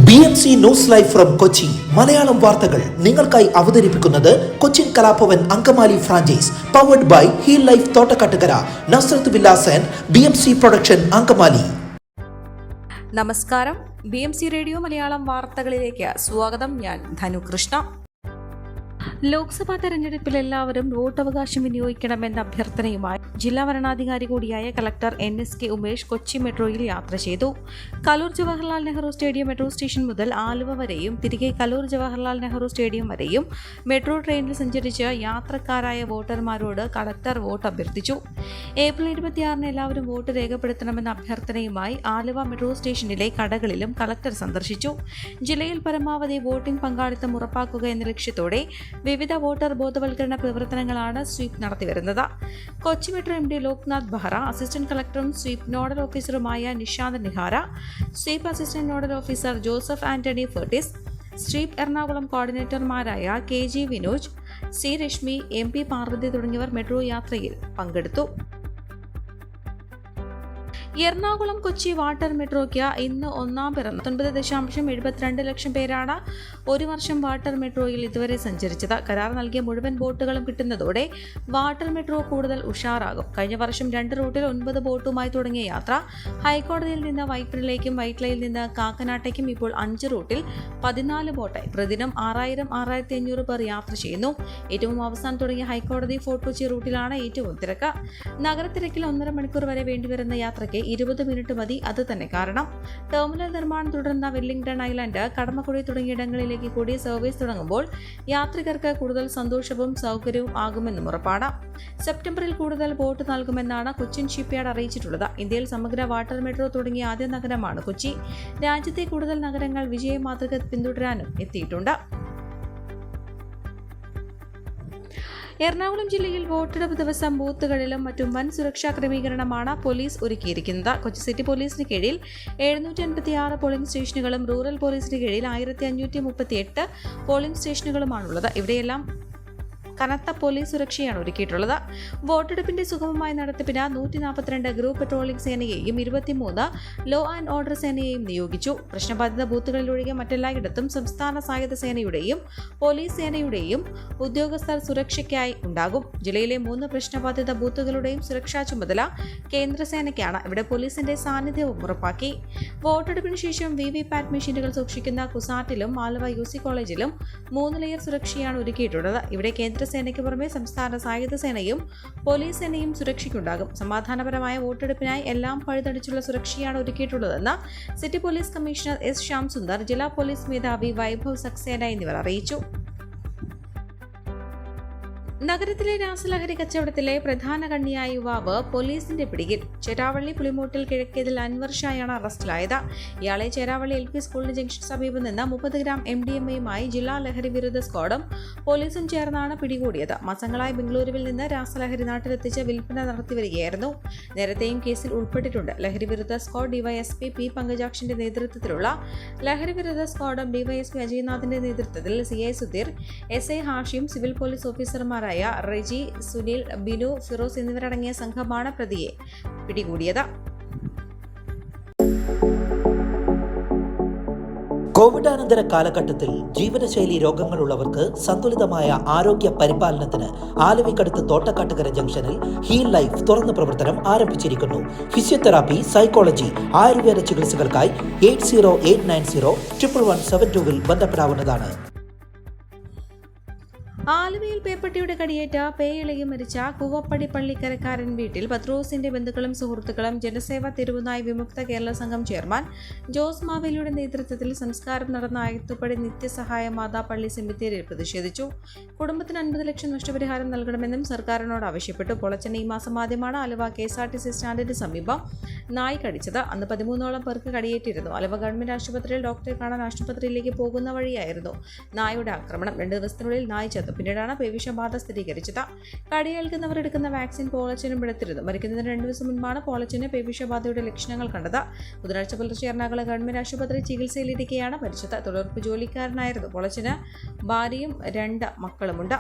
BMC news live from Kochi Malayalam വാർത്തകൾ നിങ്ങൾക്കായി അവതരിപ്പിക്കുന്നത് Cochin Kalabhavan Angamaly franchise powered by heal life Thottakattukara Nazareth villas and BMC production Angamaly. നമസ്കാരം, BMC radio Malayalam വാർത്തകളിലേക്ക് സ്വാഗതം. ഞാൻ ധനുകൃഷ്ണ. ലോക്സഭാ തെരഞ്ഞെടുപ്പിൽ എല്ലാവരും വോട്ടവകാശം വിനിയോഗിക്കണമെന്ന അഭ്യർത്ഥനയുമായി ജില്ലാ വരണാധികാരി കൂടിയായ കളക്ടർ NSK ഉമേഷ് കൊച്ചി മെട്രോയിൽ യാത്ര ചെയ്തു. Kaloor Jawaharlal Nehru stadium metro station മുതൽ ആലുവ വരെയും തിരികെ കലൂർ ജവഹർലാൽ നെഹ്റു സ്റ്റേഡിയം വരെയും മെട്രോ ട്രെയിനിൽ സഞ്ചരിച്ച് യാത്രക്കാരായ വോട്ടർമാരോട് കളക്ടർ വോട്ട് അഭ്യർത്ഥിച്ചു. ഏപ്രിൽ 26 എല്ലാവരും വോട്ട് രേഖപ്പെടുത്തണമെന്ന അഭ്യർത്ഥനയുമായി ആലുവ മെട്രോ സ്റ്റേഷനിലെ കടകളിലും കളക്ടർ സന്ദർശിച്ചു. ജില്ലയിൽ പരമാവധി വോട്ടിംഗ് പങ്കാളിത്തം ഉറപ്പാക്കുക എന്ന ലക്ഷ്യത്തോടെ വിവിധ വോട്ടർ ബോധവൽക്കരണ പ്രവർത്തനങ്ങളാണ് സ്വീപ് നടത്തിവരുന്നത്. Kochi metro MD Loknath Behra, assistant കളക്ടറും സ്വീപ് നോഡൽ ഓഫീസറുമായ Nishant Nihara, SVEEP assistant nodal officer Joseph Antony Fertis, SVEEP Ernakulam കോർഡിനേറ്റർമാരായ KG Vinoj, C Reshmi, MP Parvathy തുടങ്ങിയവർ മെട്രോ യാത്രയിൽ പങ്കെടുത്തു. എറണാകുളം കൊച്ചി വാട്ടർ മെട്രോയ്ക്ക് ഇന്ന് ഒന്നാം പിറന്ന 9.72 ലക്ഷം പേരാണ് ഒരു വർഷം വാട്ടർ മെട്രോയിൽ ഇതുവരെ സഞ്ചരിച്ചത്. കരാർ നൽകിയ മുഴുവൻ ബോട്ടുകളും കിട്ടുന്നതോടെ വാട്ടർ മെട്രോ കൂടുതൽ ഉഷാറാകും. കഴിഞ്ഞ വർഷം 2 റൂട്ടിൽ 9 ബോട്ടുമായി തുടങ്ങിയ യാത്ര ഹൈക്കോടതിയിൽ നിന്ന് വൈപ്പിനിലേക്കും വൈറ്റ്ലയിൽ നിന്ന് കാക്കനാട്ടേക്കും ഇപ്പോൾ 5 റൂട്ടിൽ 14 ബോട്ടായി പ്രതിദിനം 6000-6500 പേർ യാത്ര ചെയ്യുന്നു. ഏറ്റവും അവസാനം തുടങ്ങിയ ഹൈക്കോടതി ഫോർട്ട് കൊച്ചി റൂട്ടിലാണ് ഏറ്റവും തിരക്ക്. നഗരത്തിരക്കിൽ 1.5 മണിക്കൂർ വരെ വേണ്ടിവരുന്ന യാത്രയ്ക്ക് 20 മിനിറ്റ് മതി. അത് തന്നെ കാരണം. ടെർമിനൽ നിർമ്മാണം തുടരുന്ന വെല്ലിംഗ്ടൺ ഐലൻഡ്, കടമക്കുടി തുടങ്ങിയ ഇടങ്ങളിലേക്ക് കൂടി സർവീസ് തുടങ്ങുമ്പോൾ യാത്രികർക്ക് കൂടുതൽ സന്തോഷവും സൗകര്യവും ആകുമെന്നും ഉറപ്പാണ്. സെപ്റ്റംബറിൽ കൂടുതൽ ബോട്ട് നൽകുമെന്നാണ് കൊച്ചിൻ ഷിപ്പ്യാർഡ് അറിയിച്ചിട്ടുള്ളത്. ഇന്ത്യയിൽ സമഗ്ര വാട്ടർ മെട്രോ തുടങ്ങിയ ആദ്യ നഗരമാണ് കൊച്ചി. രാജ്യത്തെ കൂടുതൽ നഗരങ്ങൾ വിജയ മാതൃക പിന്തുടരാനും എത്തിയിട്ടുണ്ട്. എറണാകുളം ജില്ലയിൽ വോട്ടെടുപ്പ് ദിവസം ബൂത്തുകളിലും മറ്റും വൻ സുരക്ഷാ ക്രമീകരണമാണ് പോലീസ് ഒരുക്കിയിരിക്കുന്നത്. കൊച്ചി സിറ്റി പോലീസിന് കീഴിൽ 786 പോളിംഗ് സ്റ്റേഷനുകളും റൂറൽ പോലീസിന് കീഴിൽ 1538 പോളിംഗ് സ്റ്റേഷനുകളുമാണുള്ളത്. ഇവിടെയെല്ലാം കനത്ത പോലീസ് സുരക്ഷയാണ് ഒരുക്കിയിട്ടുള്ളത്. വോട്ടെടുപ്പിന്റെ സുഗമമായ നടത്തിപ്പിന് 142 ഗ്രൂപ്പ് പെട്രോളിംഗ് സേനയെയും 23 ലോ ആൻഡ് ഓർഡർ സേനയെയും നിയോഗിച്ചു. പ്രശ്നബാധിത ബൂത്തുകളിലൊഴികെ മറ്റെല്ലായിടത്തും സംസ്ഥാന സായുധ സേനയുടെയും പോലീസ് സേനയുടെയും ഉദ്യോഗസ്ഥർ സുരക്ഷയ്ക്കായി ഉണ്ടാകും. ജില്ലയിലെ 3 പ്രശ്നബാധിത ബൂത്തുകളുടെയും സുരക്ഷാ ചുമതല കേന്ദ്രസേനയ്ക്കാണ്. ഇവിടെ പോലീസിന്റെ സാന്നിധ്യവും ഉറപ്പാക്കി. വോട്ടെടുപ്പിന് ശേഷം VVPAT മെഷീനുകൾ സൂക്ഷിക്കുന്ന കുസാറ്റിലും ആലുവ UC കോളേജിലും 3 ലെയർ സുരക്ഷയാണ് ഒരുക്കിയിട്ടുള്ളത്. ഇവിടെ സേനയ്ക്ക് പുറമെ സംസ്ഥാന സായുധ സേനയും പോലീസ് സേനയും സുരക്ഷയ്ക്കുണ്ടാകും. സമാധാനപരമായ വോട്ടെടുപ്പിനായി എല്ലാം പഴുതടിച്ചുള്ള സുരക്ഷയാണ് ഒരുക്കിയിട്ടുള്ളതെന്ന് city police commissioner S Shyamsundar, ജില്ലാ പോലീസ് മേധാവി വൈഭവ് സക്സേന എന്നിവർ അറിയിച്ചു. നഗരത്തിലെ രാസലഹരി കച്ചവടത്തിലെ പ്രധാന കണ്ണിയായ യുവാവ് പോലീസിന്റെ പിടിയിൽ. ചേരാവള്ളി പുളിമൂട്ടിൽ കിഴക്കേതിൽ അൻവർ ഷായാണ് അറസ്റ്റിലായത്. ഇയാളെ ചേരാവള്ളി LP സ്കൂളിന് ജംഗ്ഷൻ സമീപം നിന്ന് 30 ഗ്രാം MDMA-യുമായി ജില്ലാ ലഹരി വിരുദ്ധ സ്ക്വാഡും പോലീസും ചേർന്നാണ് പിടികൂടിയത്. മാസങ്ങളായി ബംഗളൂരുവിൽ നിന്ന് രാസലഹരി നാട്ടിലെത്തിച്ച് വിൽപ്പന നടത്തിവരികയായിരുന്നു. നേരത്തെയും കേസിൽ ഉൾപ്പെട്ടിട്ടുണ്ട്. ലഹരി വിരുദ്ധ സ്ക്വാഡ് DYSP P പങ്കജാക്ഷന്റെ നേതൃത്വത്തിലുള്ള ലഹരി വിരുദ്ധ സ്ക്വാഡും DYSP അജയ്നാഥിന്റെ നേതൃത്വത്തിൽ CI Sudheer, SI Hashim, civil police ഓഫീസർമാരായ റെജി, സുനിൽ, ബിനു, ഫിറോസ് എന്നിവരടങ്ങിയ സംഘമാണ് പ്രതിയെ പിടികൂടിയത്. കോവിഡാനന്തര കാലഘട്ടത്തിൽ ജീവനശൈലി രോഗങ്ങളുള്ളവർക്ക് സന്തുലിതമായ ആരോഗ്യ പരിപാലനത്തിന് ആലുവയ്ക്കടുത്ത് തോട്ടക്കാട്ടുകര ജംഗ്ഷനിൽ ഹീൽ ലൈഫ് തുറന്ന പ്രവർത്തനം ആരംഭിച്ചിരിക്കുന്നു. ഫിസിയോതെറാപ്പി, സൈക്കോളജി, ആയുർവേദ ചികിത്സകൾക്കായി 8089011772 ബന്ധപ്പെടാവുന്നതാണ്. ആലുവയിൽ പേപ്പട്ടിയുടെ കടിയേറ്റ പേയിളകി മരിച്ച കൂവപ്പടി പള്ളിക്കരക്കാരൻ വീട്ടിൽ പത്രോസിന്റെ ബന്ധുക്കളും സുഹൃത്തുക്കളും ജനസേവ തെരുവുനായി വിമുക്ത കേരള സംഘം ചെയർമാൻ ജോസ് മാവേലിയുടെ നേതൃത്വത്തിൽ സംസ്കാരം നടന്ന ആയത്തുപടി നിത്യസഹായ മാതാ പള്ളി സെമിത്തേരിയിൽ പ്രതിഷേധിച്ചു. കുടുംബത്തിന് 50 ലക്ഷം നഷ്ടപരിഹാരം നൽകണമെന്നും സർക്കാരിനോട് ആവശ്യപ്പെട്ടു. പൊളച്ചൻ ഈ മാസം ആദ്യമാണ് ആലുവ KSRTC സ്റ്റാൻഡിന് സമീപം നായ് കടിച്ചത്. അന്ന് 13ഓളം പേർക്ക് കടിയേറ്റിരുന്നു. ആലുവ ഗവൺമെന്റ് ആശുപത്രിയിൽ ഡോക്ടറെ കാണാൻ ആശുപത്രിയിലേക്ക് പോകുന്ന വഴിയായിരുന്നു നായയുടെ ആക്രമണം. 2 ദിവസത്തിനുള്ളിൽ നായ് ചത്തു. പിന്നീടാണ് പേവിഷബാധ സ്ഥിരീകരിച്ചത്. കടിയേൽക്കുന്നവർ എടുക്കുന്ന വാക്സിൻ പോളച്ചനും എടുത്തിരുന്നു. മരിക്കുന്നതിന് 2 ദിവസം മുൻപാണ് പോളച്ചന് പേവിഷബാധയുടെ ലക്ഷണങ്ങൾ കണ്ടത്. ബുധനാഴ്ച പുലർച്ചെ എറണാകുളം ഗവൺമെന്റ് ആശുപത്രി ചികിത്സയിലിരിക്കെയാണ് മരിച്ചത്. തൊഴിലുറപ്പ് ജോലിക്കാരനായിരുന്നു പോളച്ചന്. ഭാര്യയും 2 മക്കളുമുണ്ട്.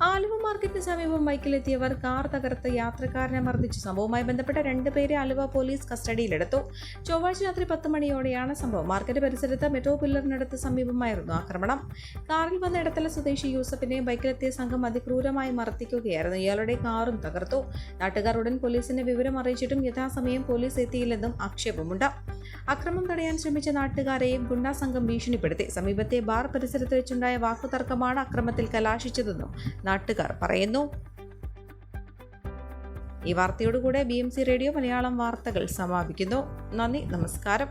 ആലുവ മാർക്കറ്റിന് സമീപം ബൈക്കിലെത്തിയവർ കാർ തകർത്ത് യാത്രക്കാരനെ മർദ്ദിച്ച സംഭവവുമായി ബന്ധപ്പെട്ട 2 പേരെ ആലുവ പോലീസ് കസ്റ്റഡിയിലെടുത്തു. ചൊവ്വാഴ്ച രാത്രി 10 മണിയോടെയാണ് സംഭവം. മാർക്കറ്റ് പരിസരത്ത് മെട്രോ പില്ലറിനടുത്ത് സമീപമായിരുന്നു ആക്രമണം. കാറിൽ വന്ന ഇടത്തല സ്വദേശി യൂസഫിനെ ബൈക്കിലെത്തിയ സംഘം അതിക്രൂരമായി മർദ്ദിക്കുകയായിരുന്നു. ഇയാളുടെ കാറും തകർത്തു. നാട്ടുകാർ ഉടൻ പോലീസിനെ വിവരം അറിയിച്ചിട്ടും യഥാസമയം പോലീസ് എത്തിയില്ലെന്നും ആക്ഷേപമുണ്ട്. അക്രമം തടയാൻ ശ്രമിച്ച നാട്ടുകാരെയും ഗുണ്ടാ സംഘം ഭീഷണിപ്പെടുത്തി. സമീപത്തെ ബാർ പരിസരത്ത് വെച്ചുണ്ടായ വാക്കുതർക്കമാണ് അക്രമത്തിൽ കലാശിച്ചതെന്നും നാട്ടുകാർ പറയുന്നു. ഈ വാർത്തയോടുകൂടെ BMC റേഡിയോ മലയാളം വാർത്തകൾ സമാപിക്കുന്നു. നന്ദി, നമസ്കാരം.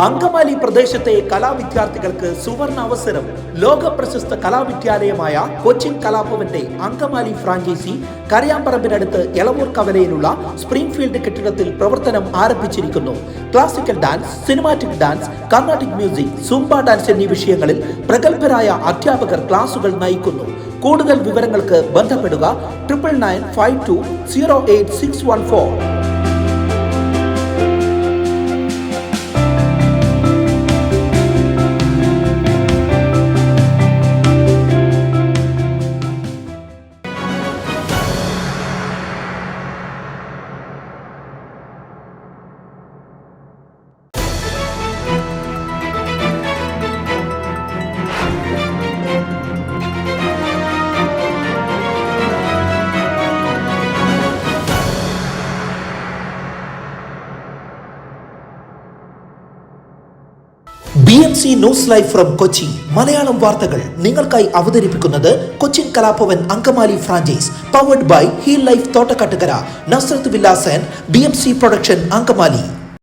അങ്കമാലി പ്രദേശത്തെ കലാവിദ്യാർത്ഥികൾക്ക് സുവർണ അവസരം. ലോക പ്രശസ്ത കലാവിദ്യാലയമായ കൊച്ചിൻ കലാഭവന്റെ അങ്കമാലി ഫ്രാഞ്ചൈസി കരയാമ്പറമ്പിനടുത്ത് എളവൂർ കവലയിലുള്ള സ്പ്രിംഗ്ഫീൽഡ് കെട്ടിടത്തിൽ പ്രവർത്തനം ആരംഭിച്ചിരിക്കുന്നു. Classical dance, cinematic dance, Carnatic music, Zumba dance എന്നീ വിഷയങ്ങളിൽ പ്രഗത്ഭരായ അധ്യാപകർ ക്ലാസുകൾ നയിക്കുന്നു. കൂടുതൽ വിവരങ്ങൾക്ക് ബന്ധപ്പെടുക 9995208614. BMC news live from Kochi. Malayalam വാർത്തകൾ നിങ്ങൾക്കായി അവതരിപ്പിക്കുന്നത് Cochin Kalabhavan Angamaly franchise, powered by heal life Thottakattukara, Nazareth villas and BMC production Angamaly.